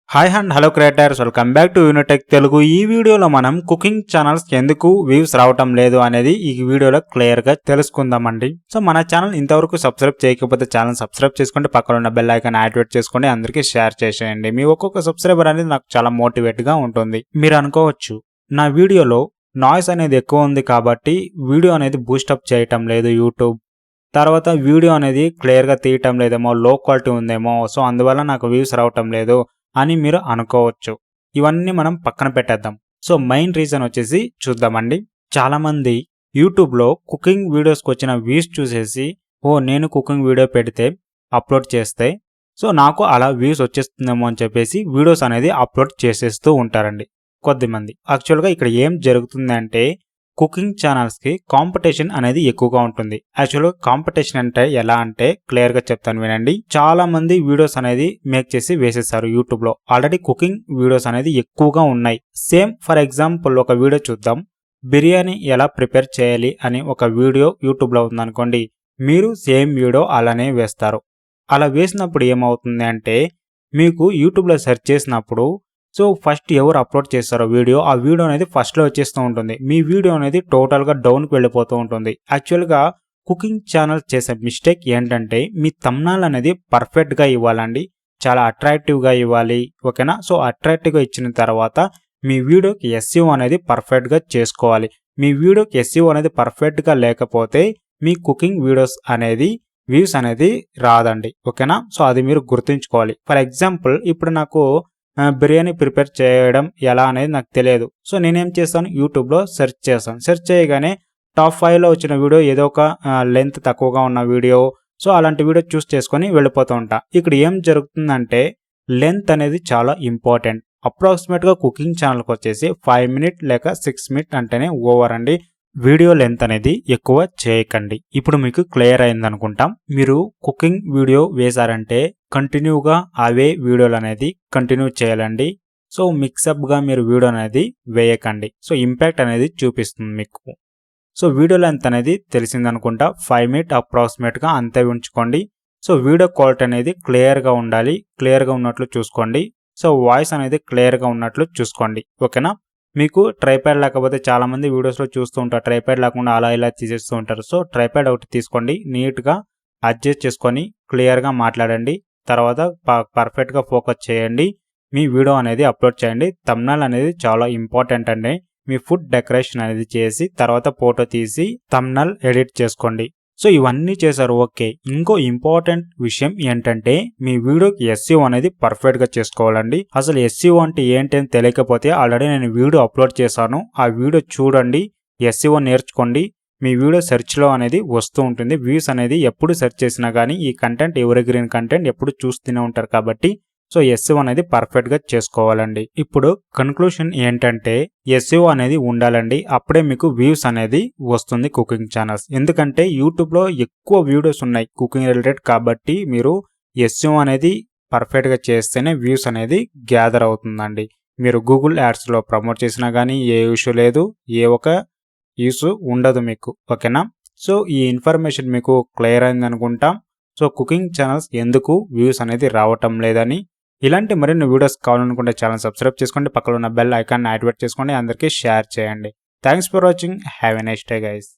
Hi and hello creators, welcome back to Unitech Telugu. ఈ వీడియోలో మనం కుకింగ్ ఛానల్స్ ఎందుకు వ్యూస్ రావటం లేదు అనేది ఈ వీడియోలో క్లియర్ గా తెలుసుకుందామండి. సో మన ఛానల్ ఇంతవరకు సబ్స్క్రైబ్ చేయకపోతే ఛానల్ సబ్స్క్రైబ్ చేసుకుంటే పక్కన ఉన్న బెల్ ఐకాన్ యాక్టివేట్ చేసుకోండి, అందరికీ షేర్ చేసేయండి. మీ ఒక్కొక్క సబ్స్క్రైబర్ అనేది నాకు చాలా మోటివేట్ గా ఉంటుంది. మీరు అనుకోవచ్చు, నా వీడియోలో నాయిస్ అనేది ఎక్కువ ఉంది కాబట్టి వీడియో అనేది బూస్టప్ చేయటం లేదు యూట్యూబ్, తర్వాత వీడియో అనేది క్లియర్ గా తీయటం లేదేమో, లో క్వాలిటీ ఉందేమో, సో అందువల్ల నాకు వ్యూస్ రావటం లేదు అని మీరు అనుకోవచ్చు. ఇవన్నీ మనం పక్కన పెట్టేద్దాం. సో మెయిన్ రీజన్ వచ్చేసి చూద్దామండి. చాలా మంది యూట్యూబ్లో కుకింగ్ వీడియోస్కి వచ్చిన వ్యూస్ చూసేసి, నేను కుకింగ్ వీడియో పెడితే అప్లోడ్ చేస్తే సో నాకు అలా వ్యూస్ వచ్చేస్తుందేమో అని చెప్పేసి వీడియోస్ అనేది అప్లోడ్ చేసేస్తూ ఉంటారండి కొద్దిమంది. యాక్చువల్గా ఇక్కడ ఏం జరుగుతుంది అంటే, కుకింగ్ ఛానల్స్కి కాంపిటీషన్ అనేది ఎక్కువగా ఉంటుంది. యాక్చువల్గా కాంపిటీషన్ అంటే ఎలా అంటే క్లియర్గా చెప్తాను వినండి. చాలా మంది వీడియోస్ అనేది మేక్ చేసి వేసేస్తారు యూట్యూబ్లో. ఆల్రెడీ కుకింగ్ వీడియోస్ అనేది ఎక్కువగా ఉన్నాయి. సేమ్ ఫర్ ఎగ్జాంపుల్ ఒక వీడియో చూద్దాం. బిర్యానీ ఎలా ప్రిపేర్ చేయాలి అని ఒక వీడియో యూట్యూబ్లో ఉందనుకోండి, మీరు సేమ్ వీడియో అలానే వేస్తారు. అలా వేసినప్పుడు ఏమవుతుంది అంటే, మీకు యూట్యూబ్లో సెర్చ్ చేసినప్పుడు సో ఫస్ట్ ఎవరు అప్లోడ్ చేస్తారో వీడియో, ఆ వీడియో అనేది ఫస్ట్లో వచ్చేస్తూ ఉంటుంది. మీ వీడియో అనేది టోటల్గా డౌన్కి వెళ్ళిపోతూ ఉంటుంది. యాక్చువల్గా కుకింగ్ ఛానల్ చేసే మిస్టేక్ ఏంటంటే, మీ థంబ్నెయిల్ అనేది పర్ఫెక్ట్గా ఇవ్వాలండి, చాలా అట్రాక్టివ్గా ఇవ్వాలి, ఓకేనా. సో అట్రాక్టివ్గా ఇచ్చిన తర్వాత మీ వీడియోకి ఎస్ఈఓ అనేది పర్ఫెక్ట్గా చేసుకోవాలి. మీ వీడియోకి ఎస్ఈఓ అనేది పర్ఫెక్ట్గా లేకపోతే మీ కుకింగ్ వీడియోస్ అనేది వ్యూస్ అనేది రాదండి, ఓకేనా. సో అది మీరు గుర్తుంచుకోవాలి. ఫర్ ఎగ్జాంపుల్ ఇప్పుడు నాకు బిర్యానీ ప్రిపేర్ చేయడం ఎలా అనేది నాకు తెలియదు. సో నేనేం చేస్తాను, యూట్యూబ్లో సెర్చ్ చేస్తాను. సెర్చ్ చేయగానే టాప్ 5లో వచ్చిన వీడియో ఏదో ఒక లెంత్ తక్కువగా ఉన్న వీడియో, సో అలాంటి వీడియో చూస్ చేసుకొని వెళ్ళిపోతూ ఉంటా. ఇక్కడ ఏం జరుగుతుందంటే, లెంత్ అనేది చాలా ఇంపార్టెంట్. అప్రాక్సిమేట్గా కుకింగ్ ఛానల్కి వచ్చేసి 5 మినిట్ లేక 6 మినిట్ అంటేనే ఓవర్ అండి. వీడియో లెంత్ అనేది ఎక్కువ చేయకండి. ఇప్పుడు మీకు క్లియర్ అయింది అనుకుంటాం. మీరు కుకింగ్ వీడియో వేశారంటే కంటిన్యూగా అవే వీడియోలు అనేది కంటిన్యూ చేయాలండి. సో మిక్సప్గా మీరు వీడియో అనేది వేయకండి. సో ఇంపాక్ట్ అనేది చూపిస్తుంది మీకు. సో వీడియో లెంత్ అనేది తెలిసిందనుకుంటా, 5 మినిట్ అప్రాక్సిమేట్గా అంతే ఉంచుకోండి. సో వీడియో క్వాలిటీ అనేది క్లియర్గా ఉండాలి, క్లియర్గా ఉన్నట్లు చూసుకోండి. సో వాయిస్ అనేది క్లియర్గా ఉన్నట్లు చూసుకోండి, ఓకేనా. మీకు ట్రైప్యాడ్ లేకపోతే చాలామంది వీడియోస్లో చూస్తూ ఉంటారు, ట్రైప్యాడ్ లేకుండా అలా ఇలా తీసేస్తూ ఉంటారు. సో ట్రైప్యాడ్ ఒకటి తీసుకోండి, నీట్గా అడ్జస్ట్ చేసుకొని క్లియర్గా మాట్లాడండి. తర్వాత పర్ఫెక్ట్గా ఫోకస్ చేయండి. మీ వీడియో అనేది అప్లోడ్ చేయండి. థంబ్నెయిల్ అనేది చాలా ఇంపార్టెంట్ అండి. మీ ఫుడ్ డెకరేషన్ అనేది చేసి తర్వాత ఫోటో తీసి థంబ్నెయిల్ ఎడిట్ చేసుకోండి. సో ఇవన్నీ చేశారు, ఓకే. ఇంకో ఇంపార్టెంట్ విషయం ఏంటంటే, మీ వీడియోకి ఎస్ఈఓ అనేది పర్ఫెక్ట్గా చేసుకోవాలండి. అసలు ఎస్ఈఓ అంటే ఏంటి అని తెలియకపోతే ఆల్రెడీ నేను వీడియో అప్లోడ్ చేశాను, ఆ వీడియో చూడండి, ఎస్ఈఓ నేర్చుకోండి. మీ వీడియో సెర్చ్లో అనేది వస్తూ ఉంటుంది. వ్యూస్ అనేది ఎప్పుడు సెర్చ్ చేసినా కానీ ఈ కంటెంట్ ఎవర్ గ్రీన్ కంటెంట్ ఎప్పుడు చూస్తూనే ఉంటారు కాబట్టి సో ఎస్ఈఓ అనేది పర్ఫెక్ట్గా చేసుకోవాలండి. ఇప్పుడు కన్క్లూషన్ ఏంటంటే, ఎస్ఈఓ అనేది ఉండాలండి, అప్పుడే మీకు వ్యూస్ అనేది వస్తుంది కుకింగ్ ఛానల్స్. ఎందుకంటే యూట్యూబ్లో ఎక్కువ వీడియోస్ ఉన్నాయి కుకింగ్ రిలేటెడ్ కాబట్టి మీరు ఎస్ఈఓ అనేది పర్ఫెక్ట్గా చేస్తేనే వ్యూస్ అనేది గ్యాదర్ అవుతుందండి. మీరు గూగుల్ యాడ్స్లో ప్రమోట్ చేసినా కానీ ఏ ఇష్యూ లేదు, ఏ ఒక ఇష్యూ ఉండదు మీకు, ఓకేనా. సో ఈ ఇన్ఫర్మేషన్ మీకు క్లియర్ అయింది అనుకుంటాం. సో కుకింగ్ ఛానల్స్ ఎందుకు వ్యూస్ అనేది రావటం లేదని, ఇలాంటి మరిన్ని వీడియోస్ కావాలనుకుంటే ఛానల్ సబ్స్క్రైబ్ చేసుకోండి, పక్కన ఉన్న బెల్ ఐకాన్ యాక్టివేట్ చేసుకోండి, అందరికీ షేర్ చేయండి. Thanks for watching. Have a nice day guys.